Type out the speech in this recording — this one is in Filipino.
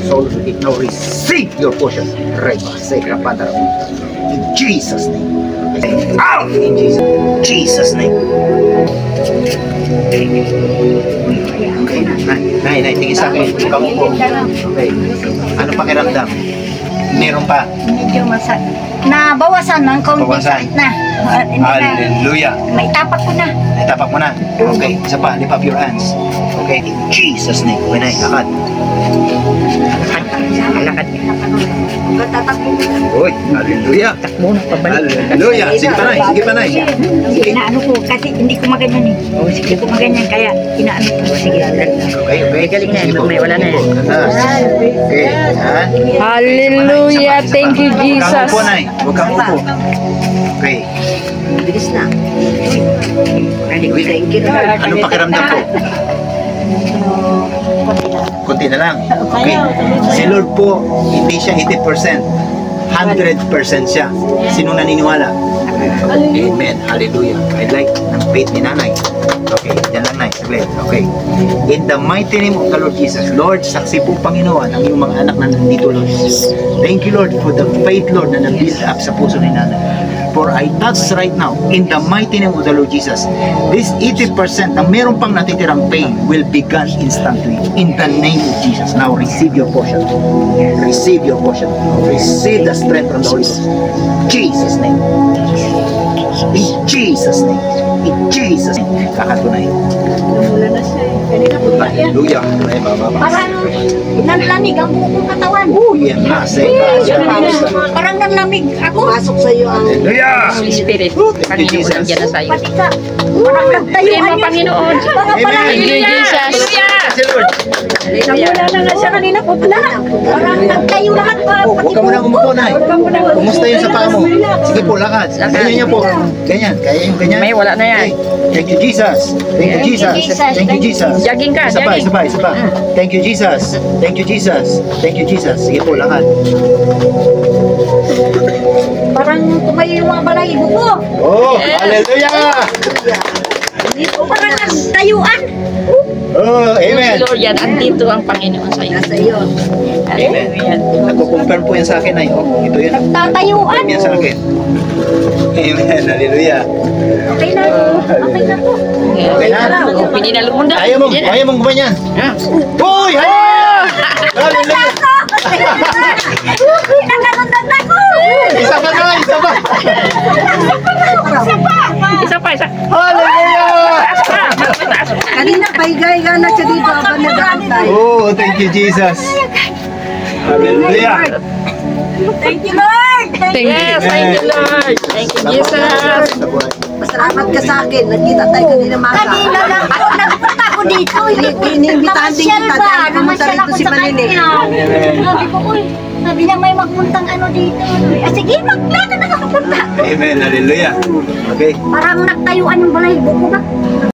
soul now receive your portion. In Jesus' name. Out in Jesus' name. Okay, nay, tingin sa akin. Kamu po. Okay. Ano pakiramdam? Meron pa? Medyo nabawasan ng kaunti sakit na. Hallelujah. May tapak ko na. Tapak mo na. Okay, isa pa. Lift up your hands. Okay, in Jesus' name. Okay, nay, lakad. Lakad. Uy, hallelujah. Takbo na pabalik. Hallelujah. Sige pa, nay. Sige pa, nay. Inaano ko kasi hindi ko maganyan eh. Hindi ko maganyan kaya inaano ko. Sige. Okay. Galing na. Wala na yan. Okay. Hallelujah. Thank you, Huwag kang Jesus. upo, nay. Huwag kang upo. Okay. Bilis na. Thank you. Anong pakiramdam ko? Kunti na lang. Okay. Si Lord po, hindi siya 80%. 100% siya. Sino naniniwala? Amen. Hallelujah. I like ng faith ni nanay. Okay. Yan lang, nay. Saglit. Okay. In the mighty name of the Lord Jesus, Lord, saksi po Panginoon ang iyong mga anak na nandito, Lord. Thank you, Lord, for the faith, Lord, na na-build up sa puso ni nanay. For I touch right now, in the mighty name of the Lord Jesus, this 80% na meron pang natitirang pain will be gone instantly. In the name of Jesus. Now, receive your portion. Receive your portion. Receive the strength from the Holy Ghost. Jesus' name. In Jesus' name. In Jesus' name. Kakatunay. Wala na siya eh. Kanina po ba yan? Hallelujah. Ay, baba. Parang nanlamig ang buong katawan. Oh, yan na. Parang nanlamig ako. Pasok sa iyo ang Hallelujah. Holy Spirit. Thank you, Jesus. Nandiyan na sa'yo. pati ka. Parang nagtayuan Prema, yun. Panginoon. Amen. Thank you, Jesus. Si Lord. Wala na nga siya kanina po. Parang nagtayo lahat. Huwag ka muna umupo, nay. Kumusta yun sa paa mo? Sige po, lakad. Ganyan niya po. Ganyan. Kaya yung ganyan. May wala na yan. Thank you, Jesus. Thank you, Jesus. Thank you, Jesus. Jogging ka, Isa pa, jogging. isa pa. Thank you, Jesus. Thank you, Jesus. Thank you, Jesus. Sige po, lakad. Parang tumayo yung mga balahibo ko. Oh, hallelujah! Parang nagtayuan. Oh, Si amen. Lord yan. Andito ang Panginoon sa'yo. Nasa iyo. Hallelujah. Nagko-confirm po yan sa akin, ay. Oh, ito yun. Nagtatayuan. Confirm yan sa akin. Amen. Hallelujah. Okay na. Okay na po. Okay na? Pininalo mo na. Ayaw mong gumanyan. Uy! Hallelujah! Nagkaroon ako. Isa pa na, isa pa. Isa pa, isa. Hallelujah! Kanina paigay-higa na siya dito habang nag-aantay. Oh, thank you, Jesus. Hallelujah. Thank you, Lord. Thank you, Lord. Thank you, Jesus. Masalamat ka sa akin. Nagkita tayo kanina maga. Kanina lang ako. Nagpunta ako dito. Inimbitahan din kita dahil pumunta rito si Manilig. Sabi ko, uy, sabi niya may magpuntang ano dito. Sige, maglakad na nakapunta. Amen. Hallelujah. Okay. Parang nagtayuan yung balahibo ko ba?